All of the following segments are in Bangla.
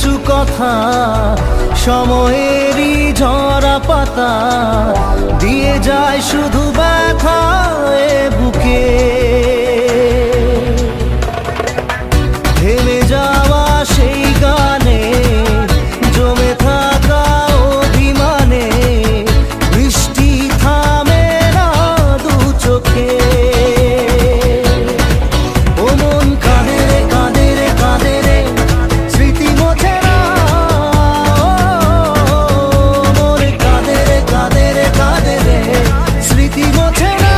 কিছু কথা সময়েরই ঝরা পাতা দিয়ে যায় শুধু ব্যথা এ বুকে। থেমে যাওয়া সেই গানে জমে থাকা অভিমানে বৃষ্টি থামে না দু চোখে। ও মন কাঁদে রে কাঁদে রে কাঁদে রে স্মৃতি মোছে না। মন কাঁদে রে কাঁদে রে কাঁদে রে স্মৃতি মোছে না।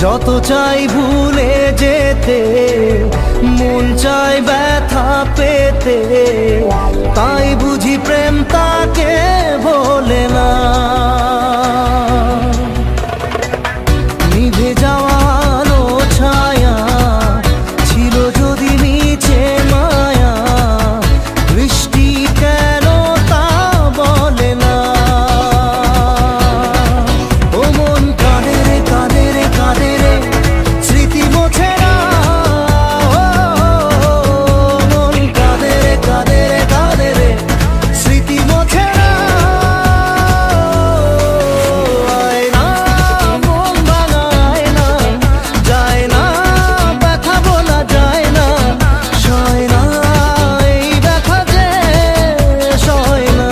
যত চাই ভুলে যেতে মন চাই ব্যথা পেতে, তাই বুঝি প্রেম তাকে ভোলে না। নিভে যাওয়া আলো ছায়া ছিল যদি মিছে মায়া, বৃষ্টি কেন তা বলে না। ও মন কাঁদে রে কাঁদে রে কাঁদে রে স্মৃতি মোছে না। মন কাঁদে রে কাঁদে রে কাঁদে রে স্মৃতি মোছে না। আয় না মন ভাঙায় না, যায় না ব্যথা বলা যায় না, সয় না এই ব্যথা যে সয় না।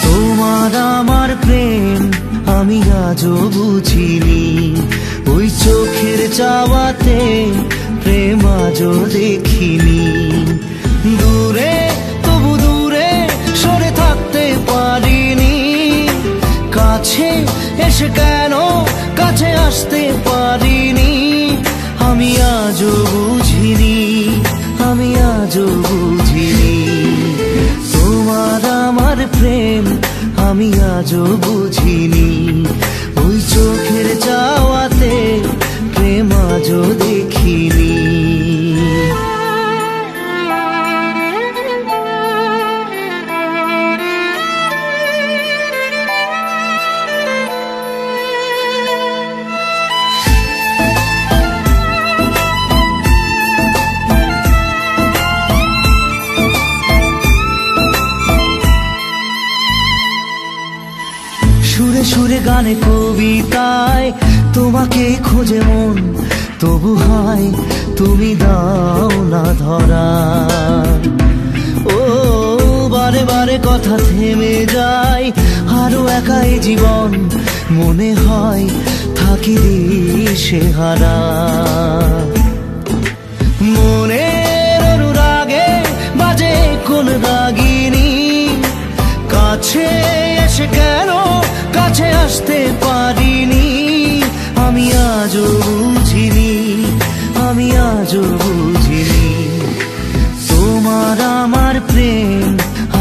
তোমার আমার প্রেম আমি আজও বুঝিনি, ওই চোখের চাওয়াতে প্রেম আজও দেখিনি। দূরে তবু দূরে সরে থাকতে পারিনি, কাছে এসে কেন কাছে আসতে পারিনি। আমি আজও বুঝিনি, আমি আজও বুঝিনি তোমার আমার প্রেম আমি আজও বুঝিনি, ওই চোখের চাওয়াতে প্রেম আজও দেখিনি। সুরে সুরে গানে কবিতায় তোমাকে খোঁজে মন, তবু হয় তুমি দাও না ধরা। ও বারে বারে কথা থেমে যায়, আরো একাই জীবন মনে হয় থাকি দিশে হারা। মনের অনুরাগে বাজে কোন রাগিনী, কাছে এসে কেন কাছে আসতে পারিনি। আমি আজও বুঝিনি, আমি আজও বুঝিনি তোমার আমার প্রেম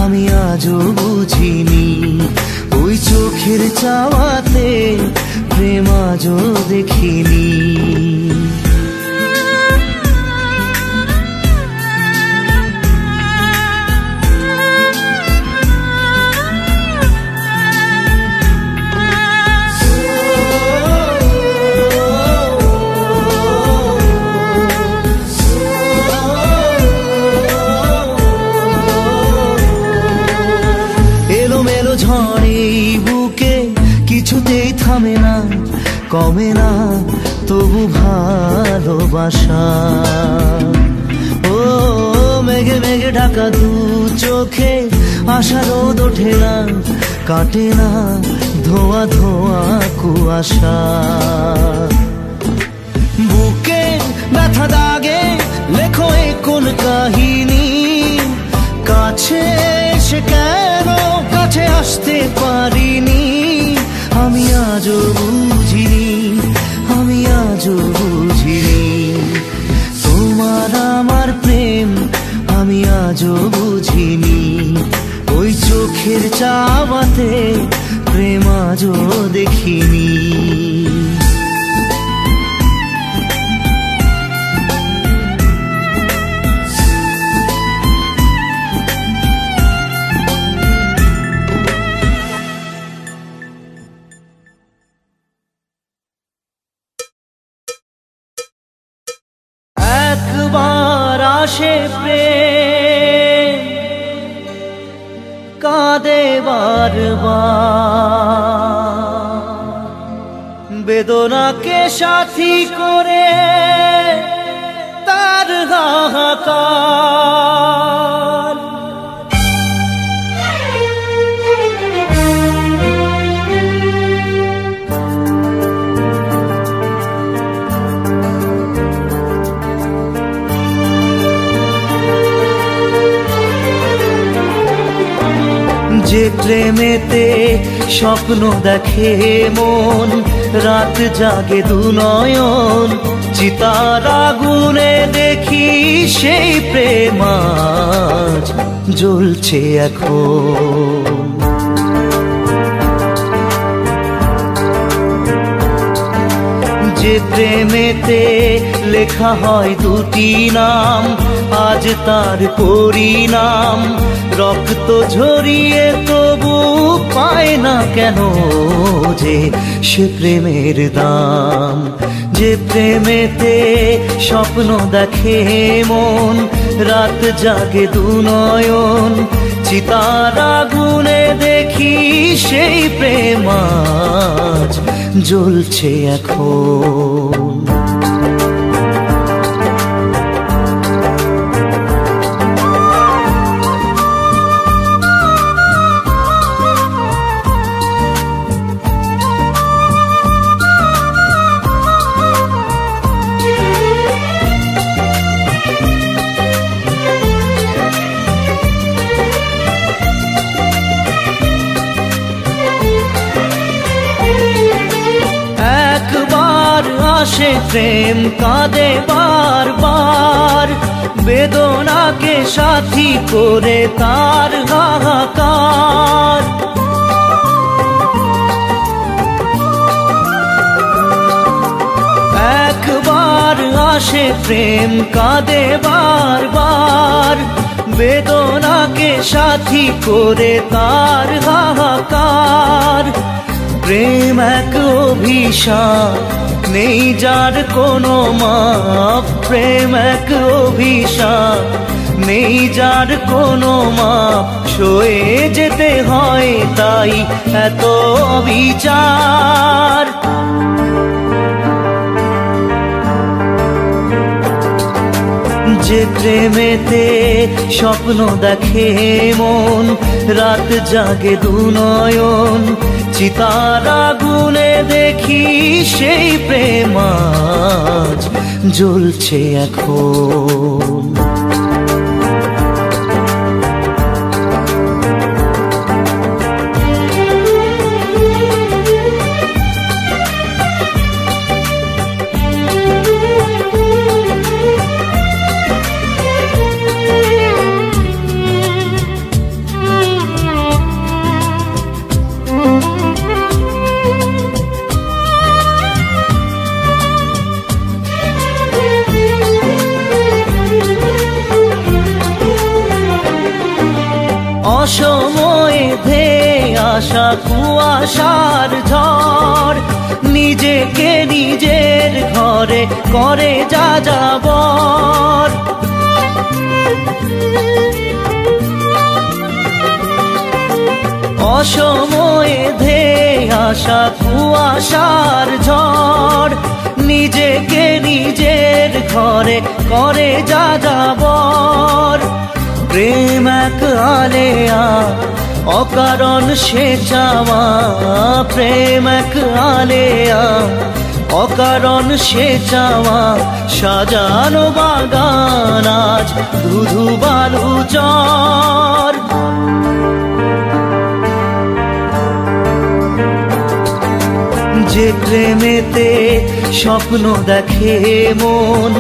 আমি আজও বুঝিনি, ওই চোখের চাওয়াতে প্রেম আজও দেখিনি। কমে না তবু ভালোবাসা। ও মেঘে মেঘে ঢাকা দু চোখে আশা রোদ ওঠে না, কাটে না ধোয়া ধোয়া কুয়াশা। বুকে ব্যথা দাগে লেখো এ কোন কাহিনী, কাছে এসে কেন কাছে আসতে পারিনি। আমি আজও বুঝিনি, আমি আজও বুঝিনি তোমার আমার প্রেম, আমি আজও বুঝিনি। ওই চোখের চাওয়াতে প্রেম আজও দেখিনি। একবার আসে প্রেম কাঁদে বারবার, বেদনাকে সাথী করে তার হাহাকার। যে প্রেমেতে স্বপ্ন দেখে মন, রাত জাগে দু নয়ন, চিতার আগুনে দেখি সেই প্রেম আজ জ্বলছে এখন। যে প্রেমেতে লেখা হয় দুটি নাম, আজ তার পরিণাম রক্ত ঝরিয়ে তবু পায় না কেন যে সে প্রেমের দাম। যে প্রেমেতে স্বপ্ন দেখে মন, রাত জাগে দু নয়ন, চিতার আগুনে দেখি সেই প্রেম আজ জ্বলছে এখন। আসে প্রেম কাঁদে বারবার, বেদনাকে সাথী করে তার হাহাকার। একবার আসে প্রেম কাঁদে বারবার, বেদনাকে সাথী করে তার হাহাকার। প্রেম এক অভিশাপ নেই যার কোনো মাপ, প্রেম এক অভিশাপ নেই যার কোনো মাপ, সয়ে যেতে হয় তাই এত বিচার। যে প্রেমেতে স্বপ্ন দেখে মন, রাত জাগে দু নয়ন, চিতার আগুনে দেখি সেই প্রেম আজ জ্বলছে এখন। অসময়ে ধেয়ে আসা কুয়াশার ঝড়, নিজেকে নিজের ঘরে করে যা যাবর। অসময়ে ধেয়ে আসা কুয়াশার ঝড়, নিজেকে নিজের ঘরে করে যা যাবর। প্রেম এক আলেয়া অকারণ সে চাওয়া, প্রেম এক আলেয়া অকারণ সে চাওয়া। সাজানো বাগান আজ ধুধু বালু চর। যে প্রেমেতে স্বপ্ন দেখে মন,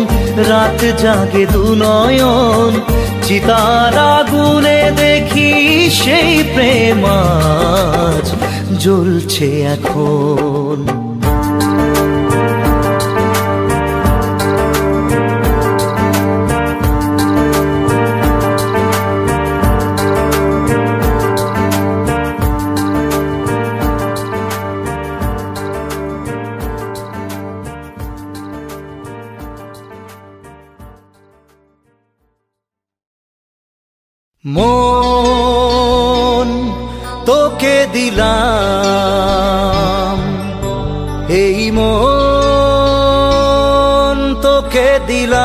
রাত জাগে দুনয়ন, চিতার আগুনে দেখি সেই প্রেম আজ জ্বলছে এখন। মন তোকে দিলাম, এই মন তোকে দিলাম,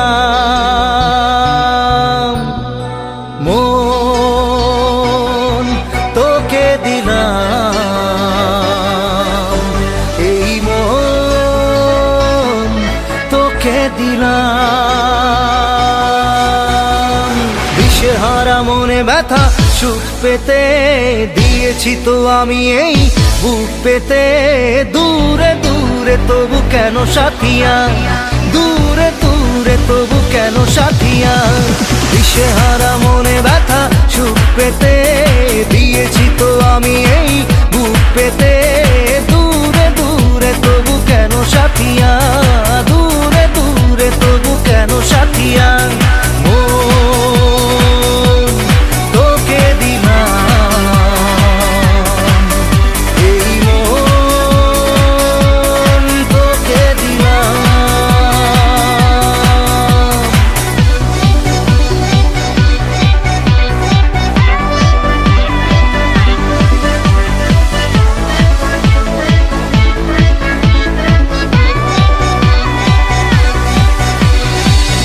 মন তোকে দিলাম, এই মন তোকে দিলাম। দিশেহারা মনে ব্যথা সুখ পেতে দিয়েছি তো আমি এই বুক পেতে। দূরে দূরে তবু কেন সাথিয়া, দূরে দূরে তবু কেন সাথিয়া। দিশেহারা মনে ব্যথা সুখ পেতে দিয়েছি তো আমি এই বুক পেতে। দূরে দূরে তবু কেন সাথিয়া, দূরে দূরে তবু কেন সাথিয়া।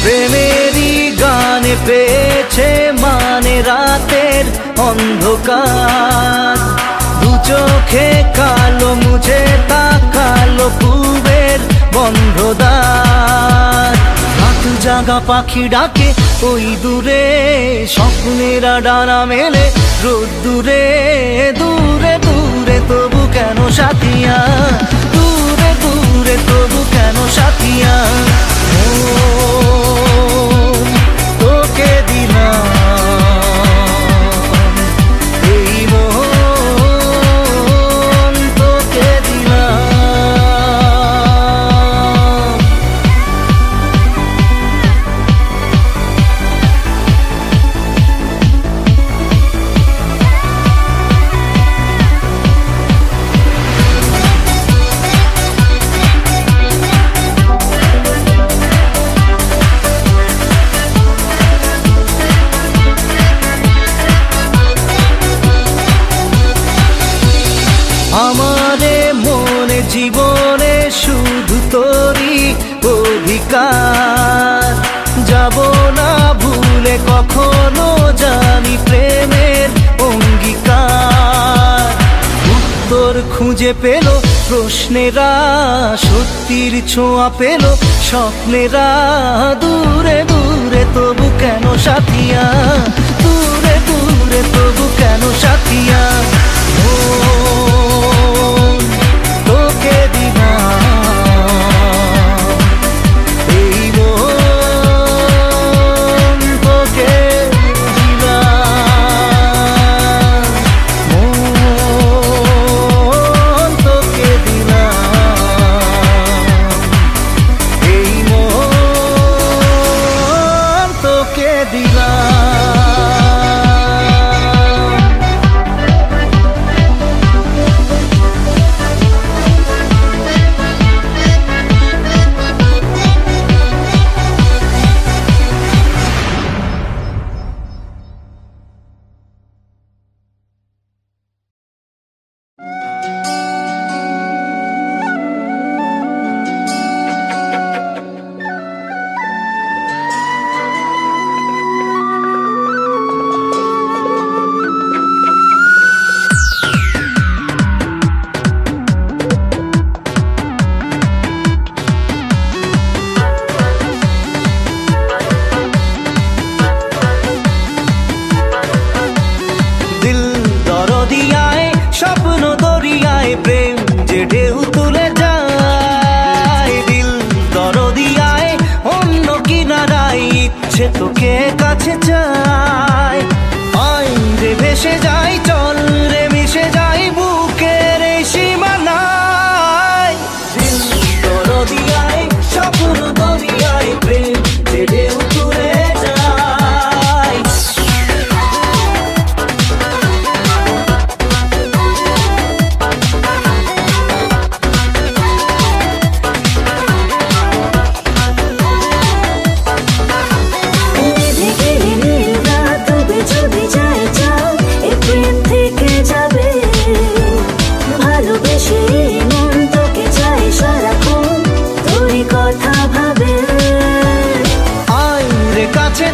প্রেমেরই গানে পেয়েছে মানে রাতের অন্ধকার। দু চোখে কালো মুছে তাকালো পূবের বন্ধ দ্বার। রাত জাগা পাখি ডাকে ওই দূরে, স্বপ্নেরা ডানা মেলে রোদ দূরে। দূরে দূরে তবু কেন সাথিয়া, দূরে দূরে তবু কেন সাথিয়া। তোকে দিলাম, এই মন তোকে দিলাম। আমারে মনে জীবনে শুধু তোরই অধিকার। যাব না ভুলে কখনো জানি প্রেমের অঙ্গীকার। উত্তর খুঁজে পেল প্রশ্নেরা, সত্যির ছোঁয়া পেল স্বপ্নেরা। দূরে দূরে তবু কেন সাথিয়া, দূরে দূরে তবু কেন সাথিয়া। তোকে দিলাম, এই মন তোকে দিলাম, মন তোকে দিলাম, এই মন তোকে দিলাম। তোকে কাছে চাই। আই রে ভেসে যাই, চল রে মিশে যাই বুকের এই সীমানায়। দিল দরিয়ায়, স্বপ্ন দরিয়ায়, প্রেম যে ঢেউ তুলে যায়।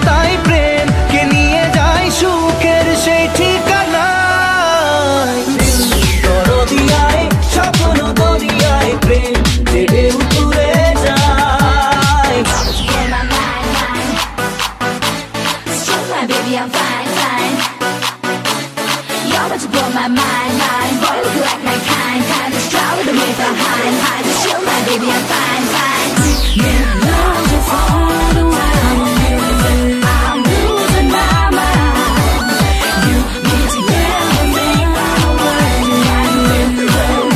তাই প্রেম কে নিয়ে যাই সুখের সেই ঠিকানায়। দরিয়ায়, স্বপ্ন দরিয়ায়, প্রেম যে ঢেউ তুলে যায়। Baby, I'm fine, fine. You're about to blow my mind, mind. Boy, look like my kind, kind. Just try with the way behind, hide. Just chill, my baby, I'm fine, fine. You know just all the while. I'm losing my mind. You need to get me my way. I live the world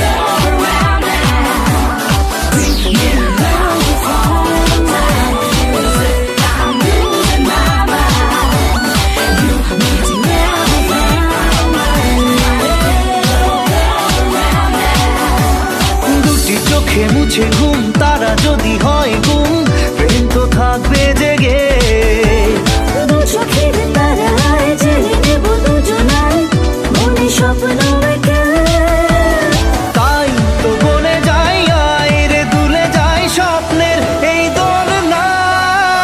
around now. You know just all the time. I'm losing my mind. You need to get me my way. দুটি চোখে মুছে ঘুম, তারা যদি হয় গুম, প্রেম তো থাকবে জেগে। দু চোখের তারায় জেলে নেব দুজনায়, মনে স্বপ্ন এঁকে। তাই তো বলে যাই, আয় রে দুলে যাই স্বপ্নের এই দোলনায়।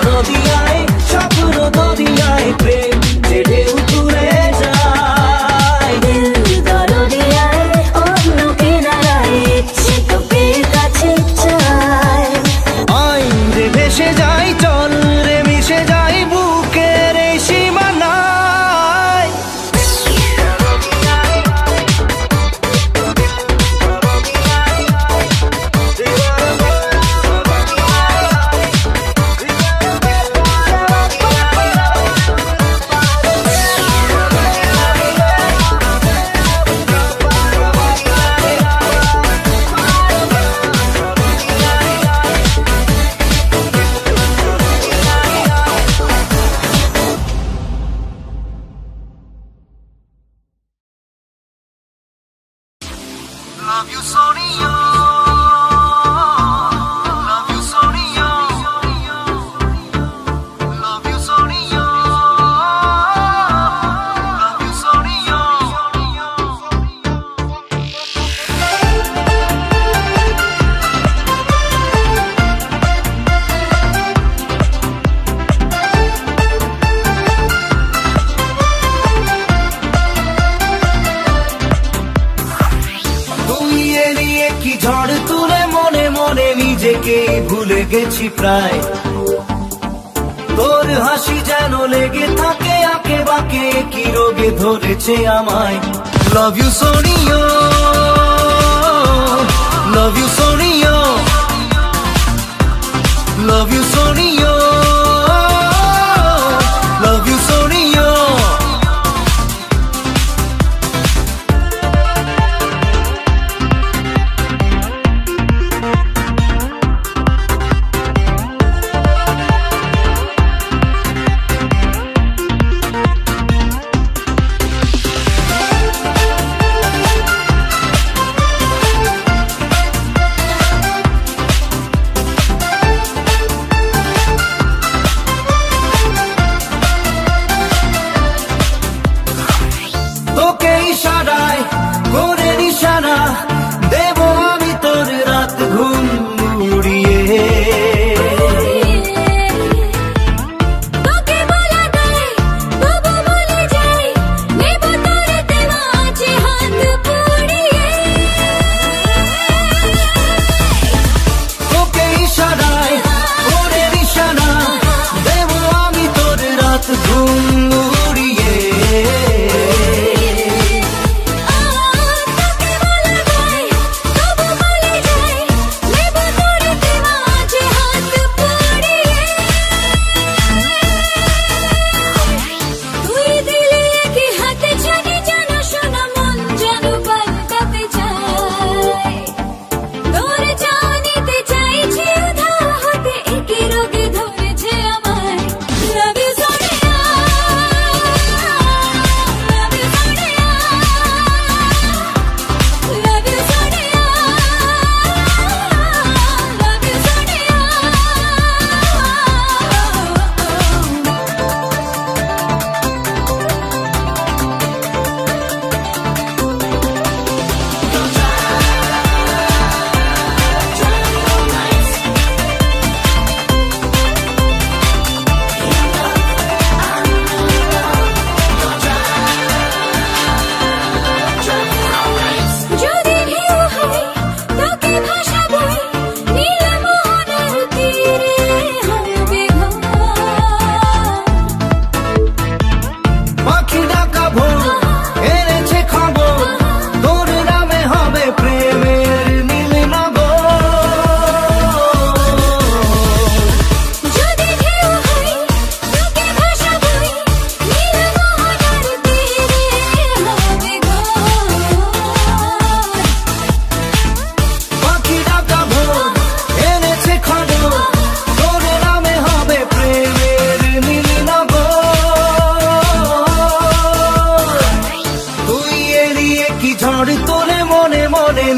দরিয়ায়, স্বপ্ন দরিয়ায়, প্রেম যে ঢেউ তুলে যায়। দিল দরিয়ায়, অন্য কিনারায়, ইচ্ছে তোকে কাছে চায়। আই রে ভেসে যাই, চল রে মিশে যাই বুকের এই সীমানায়। Love you, Sonia. Love you, Sonia. Love you, Sonia. Love you, Sonia. তুই এড়িয়ে কি ঝড় তুলে মনে মনে নিজেকে ভুলে গেছি প্রায়। তোর হাসি যেন লেগে থাকে আঁকে বাঁকে, কি রোগে ধরেছে আমায়। Love you Sonia, love you Sonia, love you Sonia, love you Sonia.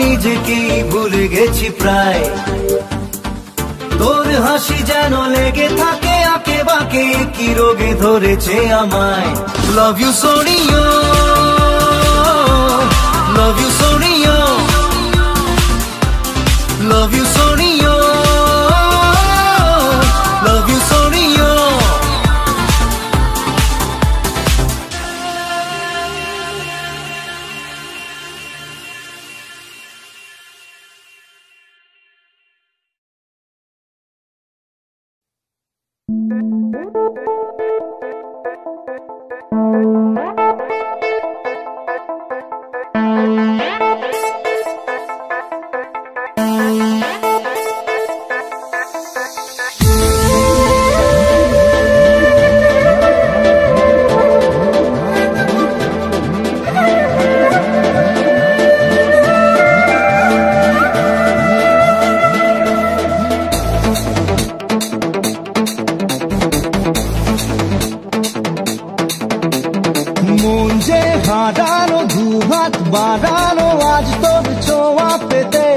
নিজেকেই ভুলে গেছি প্রায়। তোর হাসি যেন লেগে থাকে আঁকে বাঁকে, কি রোগে ধরেছে আমায়। Love you Sonia, love you Sonia, love you Sonia, love you Sonia. মন যে হারানো, দুহাত বাড়ানো আজ তোর ছোঁয়া পেতে,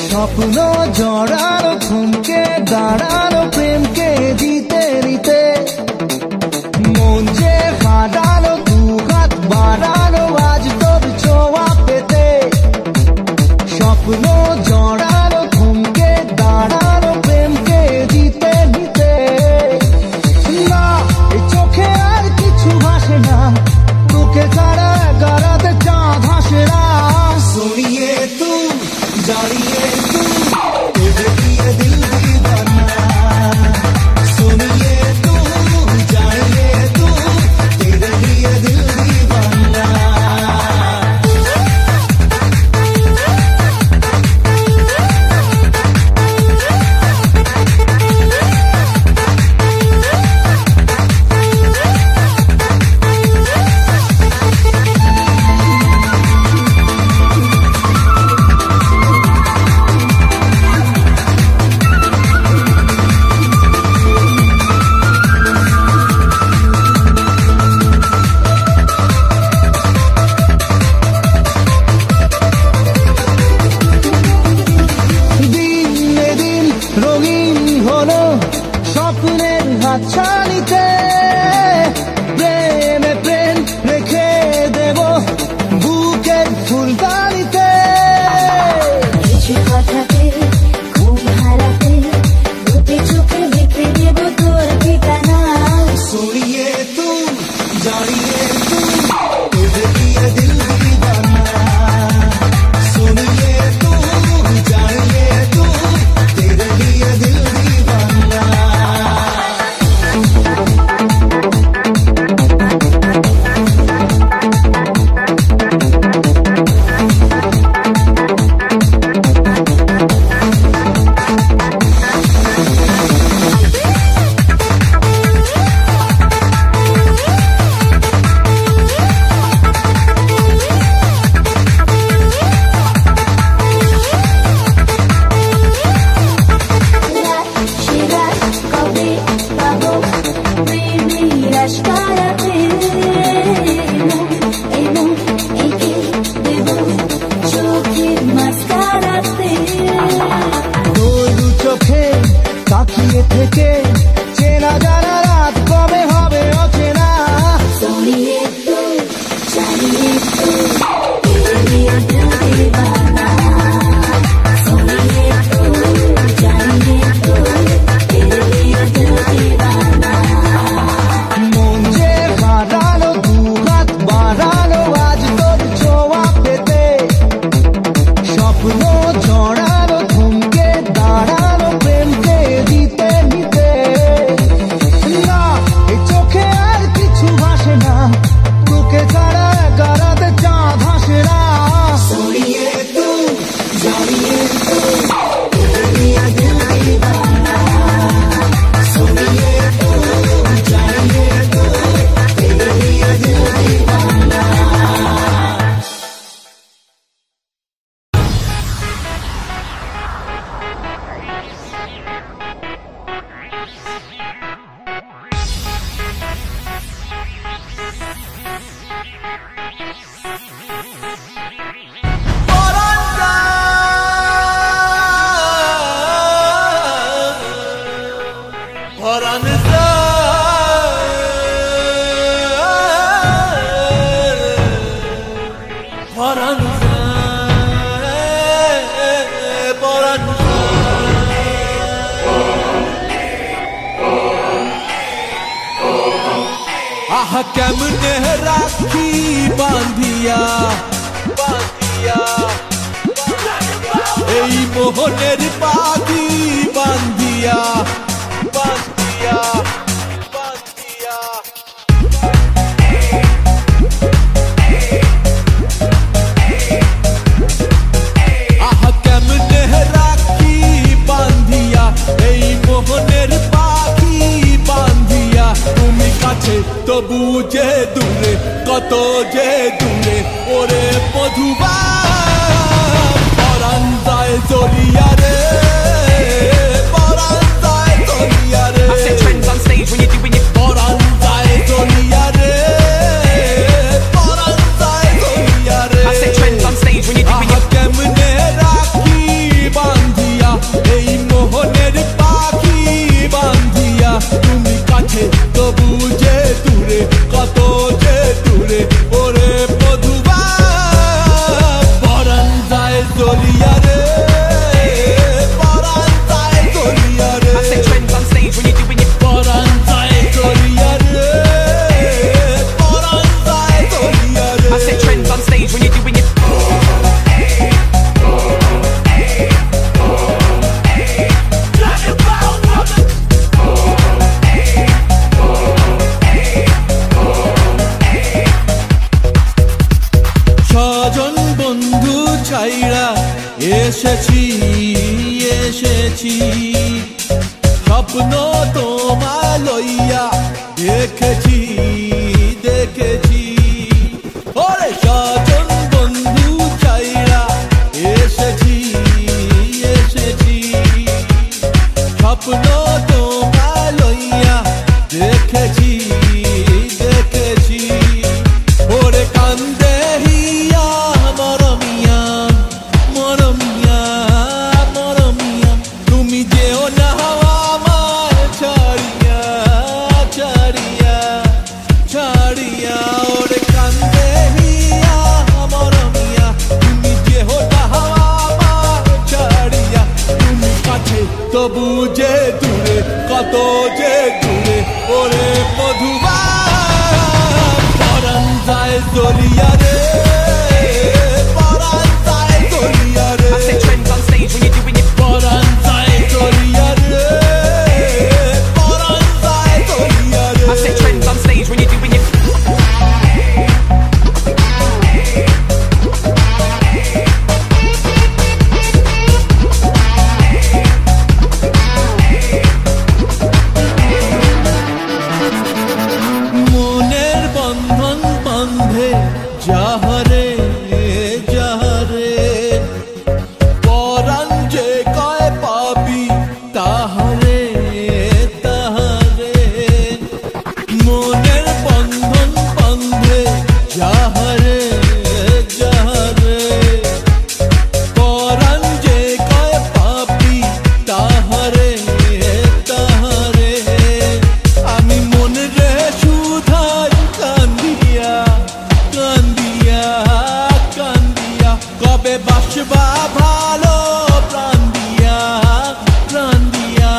স্বপ্ন জড়ানো, থমকে দাঁড়ানো প্রেমকে দিতে নিতে। মন যে হারানো, দুহাত বাড়ানো আজ তোর ছোঁয়া পেতে, স্বপ্ন জড়ানো, থমকে দাঁড়ানো প্রেমকে দিতে নিতে। না এই চোখে আর কিছু ভাসে না, তোকে ছাড়া গড়াতে চাঁদ হাসে না। सुनिए तुम जानिए तुम तुझे दिए दिल दीवाना। सुनिए तुम जानिए तुम तेरे लिए दिल दीवाना। রঙিন হলো স্বপ্নের হাতছানিতে, প্রেমে প্রেম রেখে দেব বুকের ফুলদানিতে। কিছু কথাতে ঘুম হারাতে দুটি চোখে লিখে দেব তোর ঠিকানা। सुनिए तुम जानिए तुम तुझे दिए दिल दीवाना। सुनिए तुम जानिए तुम तेरे लिए दिल दीवाना। আহা কেমনে রাখি বাঁধিয়া বাঁধিয়া এই মোহনের পাখি বাঁধিয়া বাঁধিয়া বাঁধিয়া আহা কেমনে রাখি বাঁধিয়া এই মোহনের পাখি বাঁধিয়া তুমি কাছে তবু যে দূরে কত যে দূরে ওরে মধুবা পরাণ যায় জলিয়া রে পরাণ যায় জলিয়া রে I set trends on stage when you're doing it. পরাণ যায় জলিয়া রে পরাণ যায় জলিয়া রে I set trends on stage when you're doing আহা it. কেমনে রাখি বাঁধিয়া এই মোহনের পাখি বাঁধিয়া তুমি কাছে তবু যে দূরে কত যে দূরে ওরে মধুবা পরাণ যায় জলিয়া রে পরাণ যায় জলিয়া রে I set trends on stage when you're doing it. পরাণ যায় জলিয়া রে পরাণ যায় জলিয়া রে I set trends on stage when you're doing it. ছজন বন্ধু ছাইরা এসেছি এসেছি স্বপ্ন তোমায় লইয়া দেখেছি দেখেছি ওরে ছজন বন্ধু ছাইরা এসেছি এসেছি স্বপ্ন তোমায় লইয়া দেখেছি দেখেছি ওরে কান্দে হিয়া মরমিয়া মরমিয়া মরমিয়া তুমি যেও না আমার ছাড়িয়া ছাড়িয়া ছাড়িয়া ওরে কান্দে হিয়া মরমিয়া তুমি যেও না আমার ছাড়িয়া তুমি কাছে তবু যে দূরে কত যে দূরে ওরে মধুবা পরাণ যায় জলিয়া রে পরাণ যায় জলিয়া রে I set trends on stage when you're doing it. পরাণ যায় জলিয়া রে পরাণ যায় জলিয়া রে I set trends on stage when you're doing it. মনের বন্ধন বন্ধে যাহারে যাহারে পরাণ যে কয় পাবি তাহারে তাহারে মনের বন্ধন বন্ধে যাহারে যাহারে পরাণ যে কয় পাবি তাহারে তাহারে আমি মনে রে সুধাই কান্দিয়া কান্দিয়া কান্দিয়া কবে বাসবা ভালো প্রাণ দিয়া প্রাণ দিয়া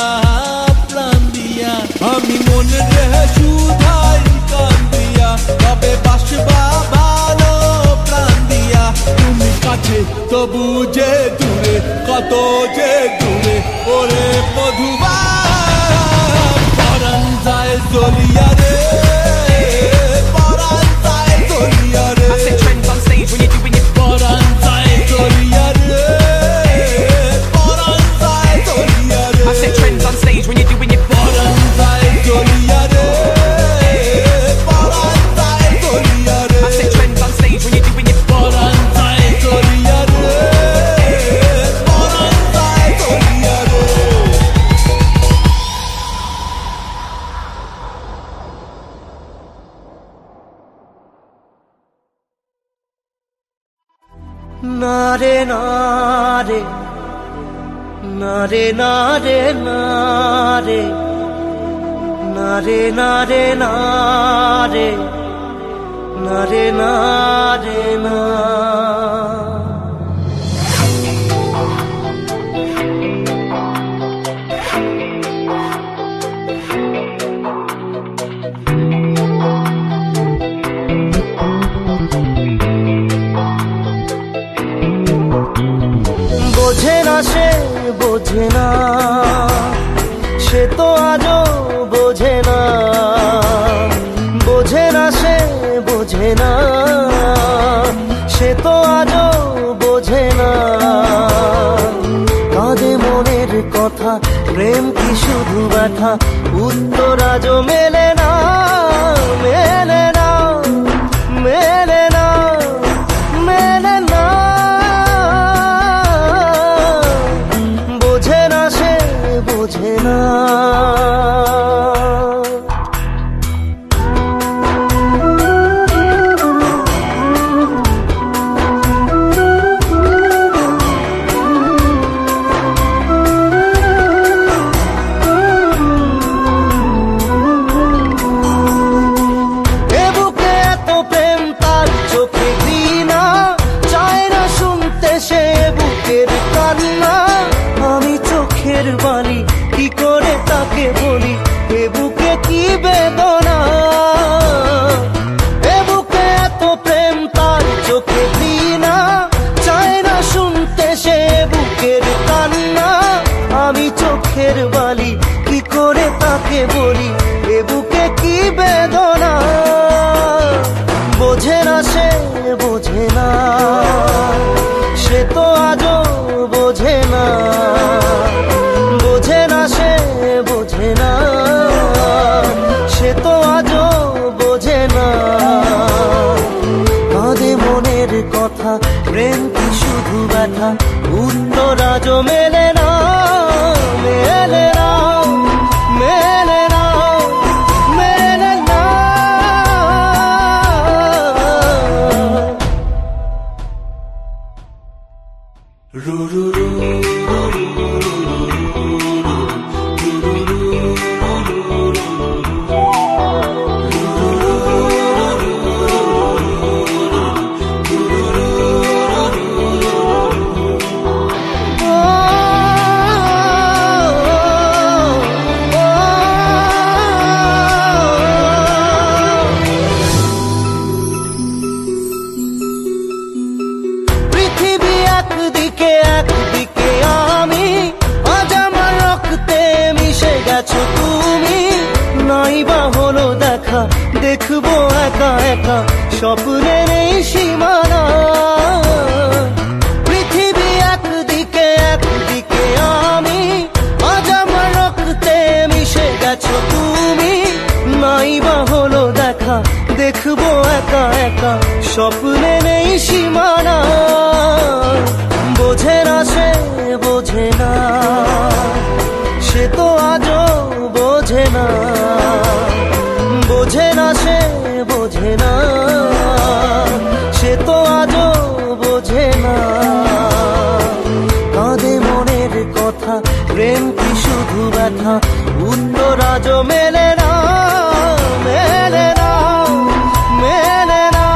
প্রাণ দিয়া আমি মনে রে সুধাই কান্দিয়া কবে বাসবা ভালো প্রাণ দিয়া তুমি কাছে তবু যে দূরে কত যে দূরে ওরে মধুবা পরাণ যায় জলিয়া রে পরাণ যায় জলিয়া রে I set trends on stage when you're doing it. পরাণ যায় জলিয়া রে পরাণ যায় জলিয়া রে I set trends on stage when you're doing it. পরাণ যায় জলিয়া রে পরাণ যায় জলিয়া রে I set trends on stage when you're doing it. পরাণ যায় জলিয়া রে পরাণ যায় জলিয়া রে নারে নারে নারে নারে নারে নারে নারে নারে নারে নারে না বোঝে না, সে তো আজও বোঝে না, বোঝে না সে বোঝে না, সে তো আজও বোঝে না। কাঁদে মনের কথা, প্রেম কি শুধু ব্যথা, উত্তর আজও মেলে না, মেলে না, মেলে না, মেলে না। বোঝে না সে বোঝে না। বালি কি করে তাকে বলি, এ বুকে কি বেদনা, এ বুকে এত প্রেম তার চোখে ঘৃণা, চায় না শুনতে সে বুকের কান্না। আমি চোখের বালি কি করে তাকে বলি, এ বুকে কি বেদনা। বোঝে না সে বোঝে না, সে তো আজও বোঝে না, বোঝে না সে বোঝে না, সে তো আজও বোঝে না। কাঁদে মনের কথা, প্রেম কি শুধু ব্যথা, উত্তর আজও মেলে না, মেলে না, মেলে না, মেলে না। রু রু রু দেখবো একা একা স্বপ্নের এই সীমানা। পৃথিবী একদিকে একদিকে আমি, আজ আমার রক্তে মিশে গেছো তুমি। নাই বা হলো দেখা, দেখবো একা একা স্বপ্নের এই সীমানা। বোঝে না সে বোঝে না, সে তো আজও বোঝে না, বোঝে না সে বোঝে না, সে তো আজও বোঝে না। কাঁদে মনের কথা, প্রেম কি শুধু ব্যথা, উত্তর আজও মেলে না, মেলে না, মেলে না,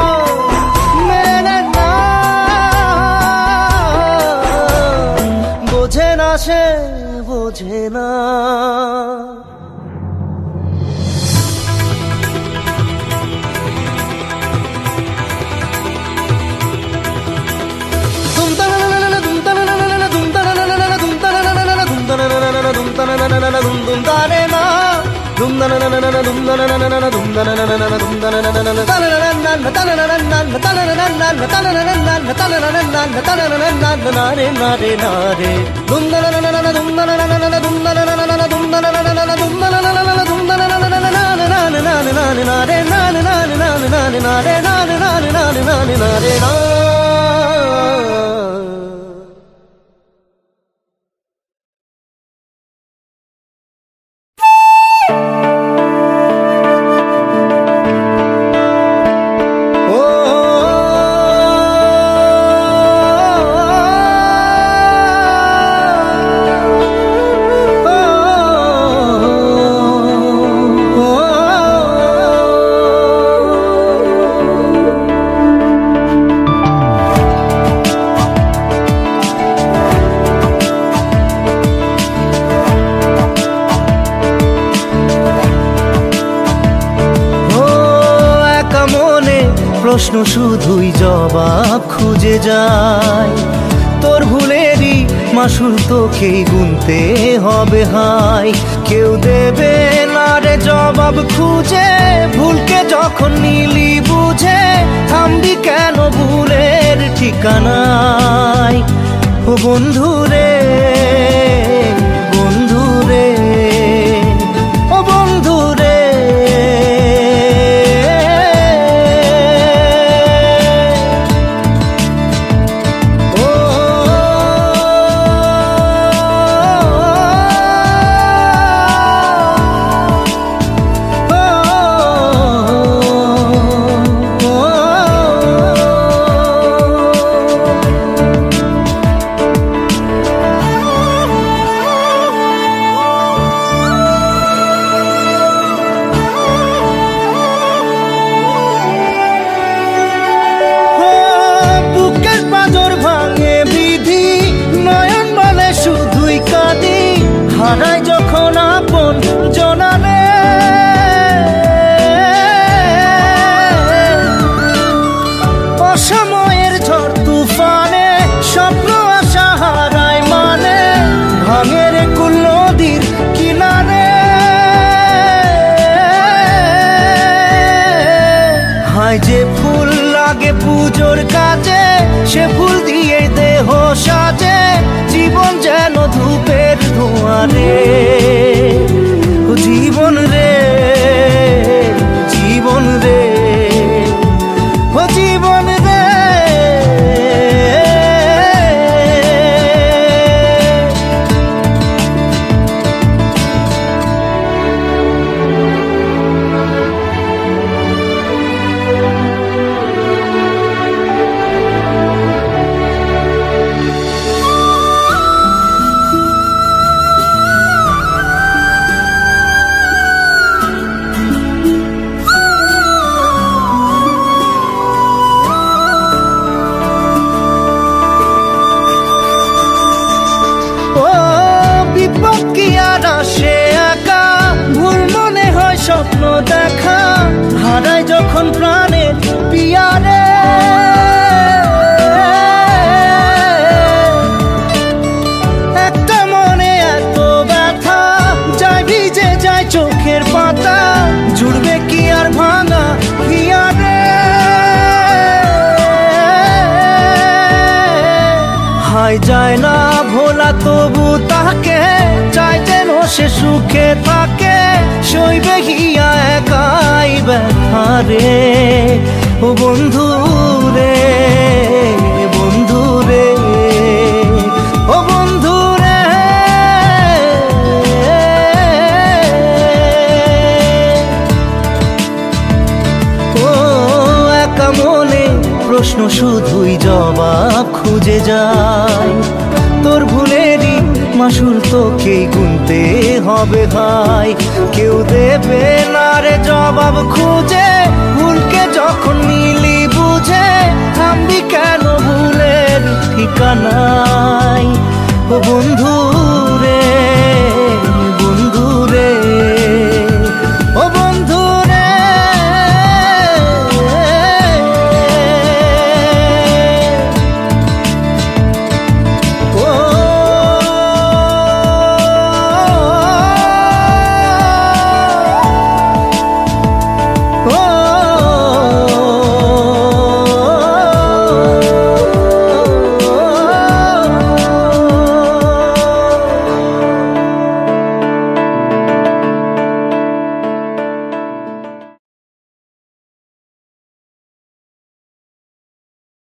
মেলে না। বোঝে না সে বোঝে না। প্রশ্ন শুধুই জবাব খুঁজে যায়, তোর ভুলেরই মাসুল তোকেই গুনতে হবে হাই। কেউ দেবে না রে জবাব খুঁজে, ভুলকে যখন নিলি বুঝে থামবি কেন ভুলের ঠিকানায়। ও বন্ধু রে, বন্ধু রে, ও বন্ধু রে। হারাই যখন আপন জনারে, অসময়ের ঝড় তুফানে স্বপ্ন আশা হারায় মানে, ভাঙের কুল নদীর কিনারে। হায় যে ফুল লাগে পুজোর কাজে, সে ফুল দিয়ে দেহ সাজে, জীবন যেন ধূপের ধোঁয়ারে। ও জীবন রে, জীবন রে, ও জীবন রে। স্বপ্ন দেখা হারাই যখন প্রাণের পিয়ারে, একটা মনে এত ব্যথা যায় ভিজে যায় চোখের পাতা, জুড়বে কি আর ভাঙা হিয়ারে। হায় যায় না ভোলা তবু তাকে চাই যেন সে সুখে থাকে, সইবে হিয়া একাই ব্যথা রে। ও বন্ধু রে, বন্ধু রে, ও বন্ধু রে। ও একা মনে প্রশ্ন শুধুই জবাব খুঁজে যায়, তোর ভুলেরই মাসুল তোকেই গুনতে হবে ভাই। কেউ দেবে না রে জবাব খুঁজে, ভুলকে যখন নিলি বুঝে থামবি কেন ভুলের ঠিকানায়। ও বন্ধু